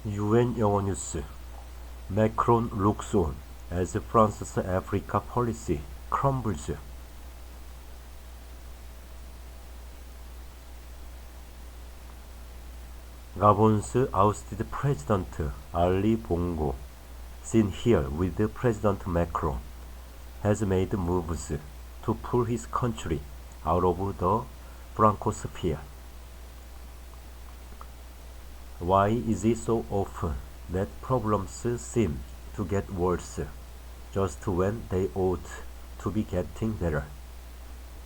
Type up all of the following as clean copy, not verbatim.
UN 영어뉴스 Macron looks on as France's Africa policy crumbles. Gabon's ousted President Ali Bongo, seen here with President Macron, has made moves to pull his country out of the Francosphere. Why is it so often that problems seem to get worse just when they ought to be getting better?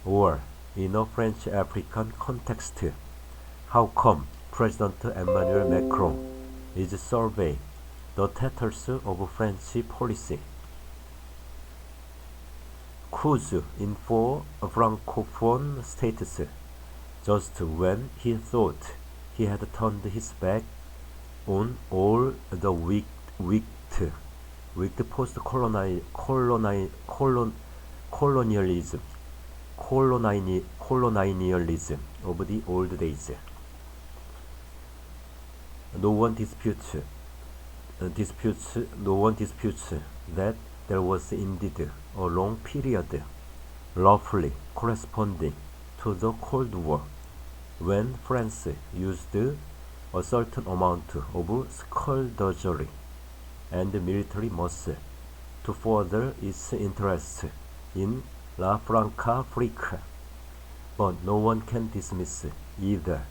Or, in a French-African context, how come President Emmanuel Macron is surveying the tatters of French policy? Coups in 4 francophone states, just when he thought he had turned his back on all the wicked post-colonialism of the old days. No one disputes that there was indeed a long period, roughly corresponding to the Cold War, when France used a certain amount of skullduggery and military muscle to further its interests in La Francafrique. But no one can dismiss either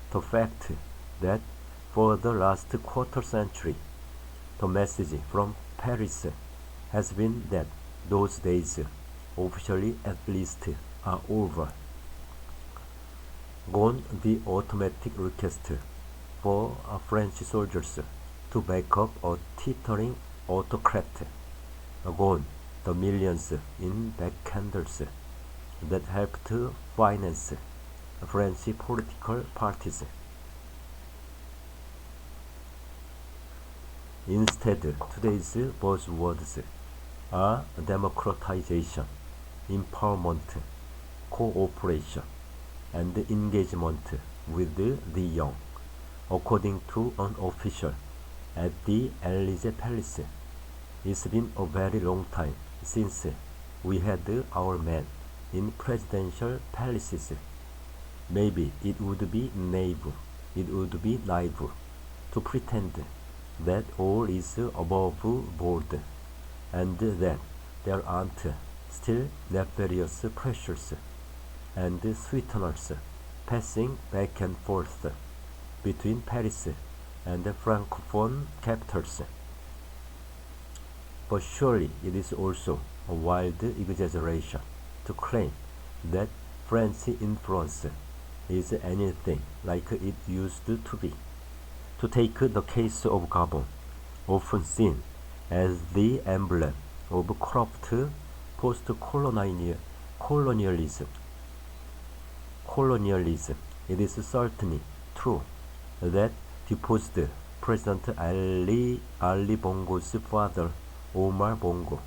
the fact that for the last quarter century, the message from Paris has been that those days, officially at least, are over. Gone the automatic request for French soldiers to back up a teetering autocrat. Gone the millions in backhanders that helped finance French political parties. Instead, today's buzzwords are democratization, empowerment, cooperation, and engagement with the young, according to an official at the Élysée Palace. It's been a very long time since we had our men in presidential palaces. Maybe it would be naive to pretend that all is above board and that there aren't still nefarious pressures and sweeteners passing back and forth between Paris and the Francophone capitals. But surely it is also a wild exaggeration to claim that French influence is anything like it used to be. To take the case of Gabon, often seen as the emblem of corrupt post-colonialism, it is certainly true that deposed President Ali Bongo's father, Omar Bongo,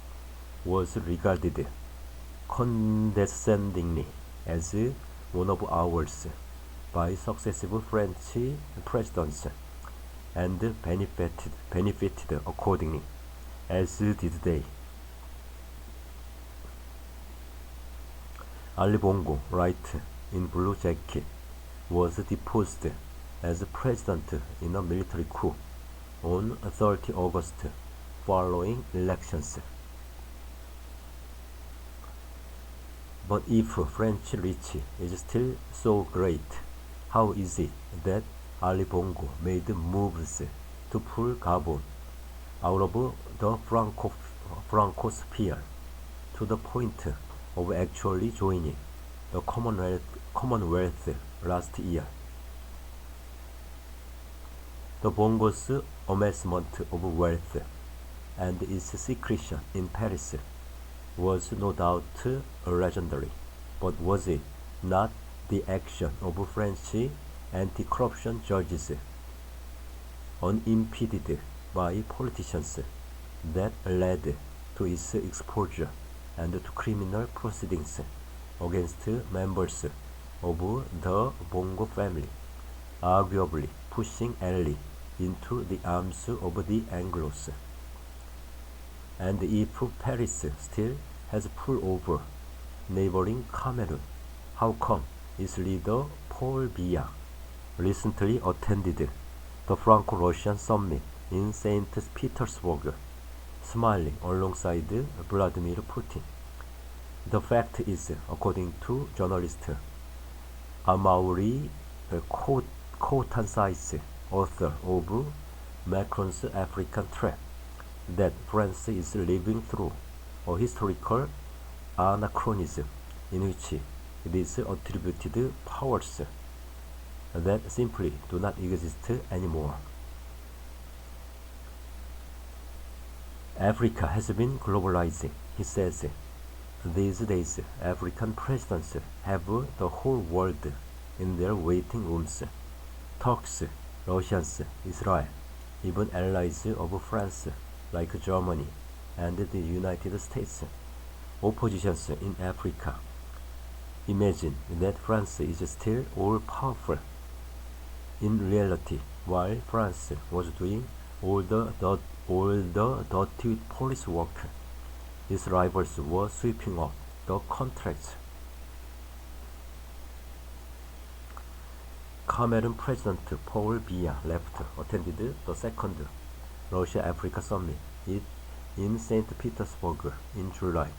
was regarded condescendingly as one of ours by successive French presidents, and benefited accordingly, as did they. Ali Bongo, right in blue jacket, was deposed as president in a military coup on 30 August following elections. But if French reach is still so great, how is it that Ali Bongo made moves to pull Gabon out of the Francosphere to the point of actually joining the Commonwealth last year? The Bongo's amassment of wealth and its secretion in Paris was no doubt legendary, but was it not the action of French anti-corruption judges, unimpeded by politicians, that led to its exposure and to criminal proceedings against members of the Bongo family, arguably pushing Ali into the arms of the Anglos. And if Paris still has pulled over neighboring Cameroon, how come its leader Paul Biya recently attended the Franco-Russian summit in St. Petersburg, smiling alongside Vladimir Putin? The fact is, according to journalist Amaury Kotansais, author of Macron's African Trap, that France is living through a historical anachronism in which it is attributed powers that simply do not exist anymore. Africa has been globalizing, he says. These days, African presidents have the whole world in their waiting rooms. Turks, Russians, Israel, even allies of France like Germany and the United States, oppositions in Africa. Imagine that France is still all-powerful. In reality, while France was doing all the dirty police work, its rivals were sweeping up the contracts. Cameroon President Paul Biya attended the second Russia-Africa summit in St. Petersburg in July.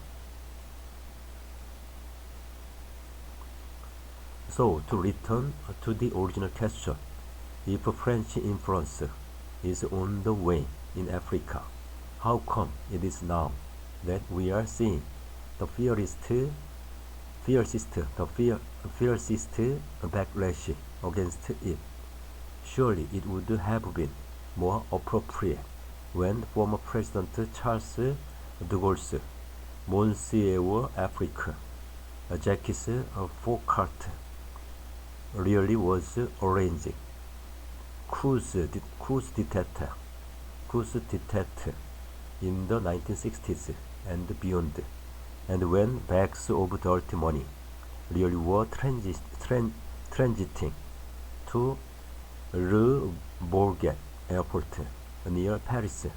So, to return to the original question, if French influence is on the way in Africa, how come it is now that we are seeing the fiercest backlash against it? Surely it would have been more appropriate when former President Charles de Gaulle's Monsieur Afrique, Jacques Foccart, really was arranging coups d'état in the 1960s and beyond, and when bags of dirty money really were transiting to Le Bourget airport near Paris.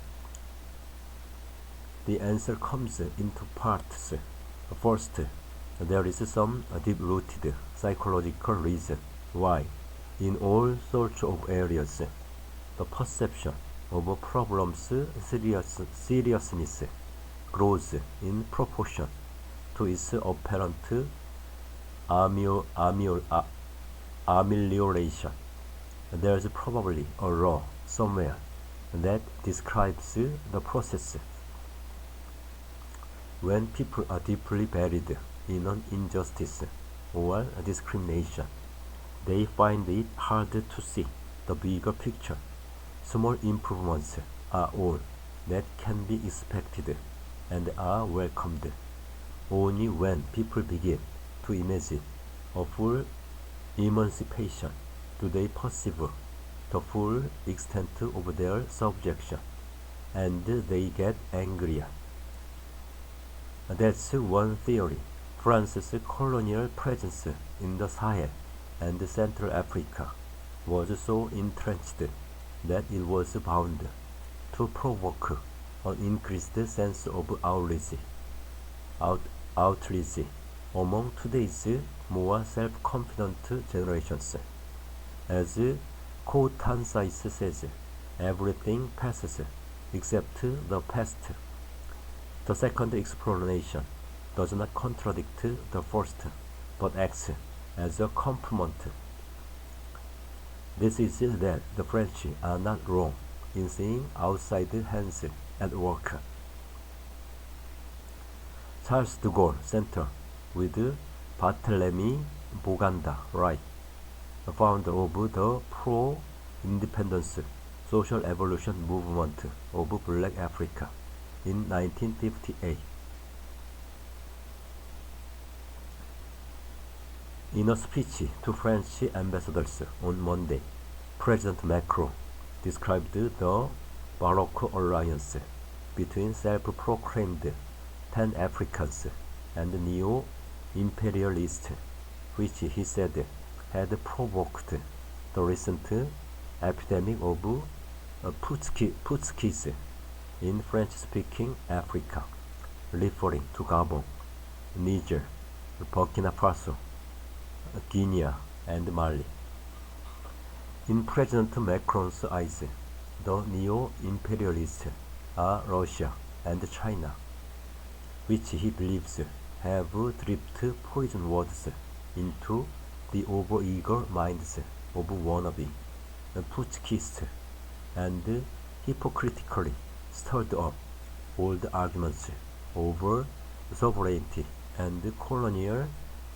The answer comes into parts. First, there is some deep-rooted psychological reason why, in all sorts of areas, the perception of a problem's seriousness grows in proportion to its apparent amelioration. There's probably a law somewhere that describes the process. When people are deeply buried in an injustice or discrimination, they find it hard to see the bigger picture. Small improvements are all that can be expected and are welcomed. Only when people begin to imagine a full emancipation do they perceive the full extent of their subjection, and they get angrier. That's one theory. France's colonial presence in the Sahel and Central Africa was so entrenched that it was bound to provoke an increased sense of outrage among today's more self-confident generations. As Kotansais says, everything passes except the past. The second explanation does not contradict the first, but acts as a complement. This is that the French are not wrong in seeing outside hands at work. Charles de Gaulle Center with Barthélemy Boganda Wright, founder of the pro-independence social evolution movement of Black Africa in 1958. In a speech to French ambassadors on Monday, President Macron described the Baroque alliance between self-proclaimed Pan-Africans and neo-imperialists, which he said had provoked the recent epidemic of Putskis in French-speaking Africa, referring to Gabon, Niger, Burkina Faso, Guinea, and Mali. In President Macron's eyes, the neo-imperialists are Russia and China, which he believes have dripped poison words into the overeager minds of wannabe Putskists and hypocritically stirred up old arguments over sovereignty and colonial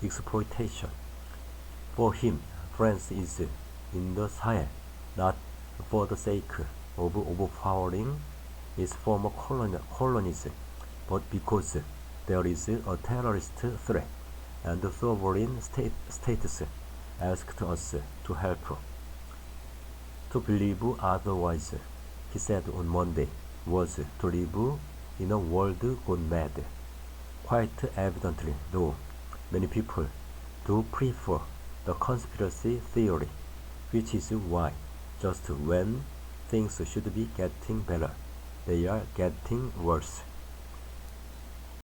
exploitation. For him, France is in the Sahel not for the sake of overpowering its former colonies, but because there is a terrorist threat and the sovereign states asked us to help. To believe otherwise, he said on Monday, was to live in a world gone mad. Quite evidently, though, many people do prefer the conspiracy theory, which is why, just when things should be getting better, they are getting worse.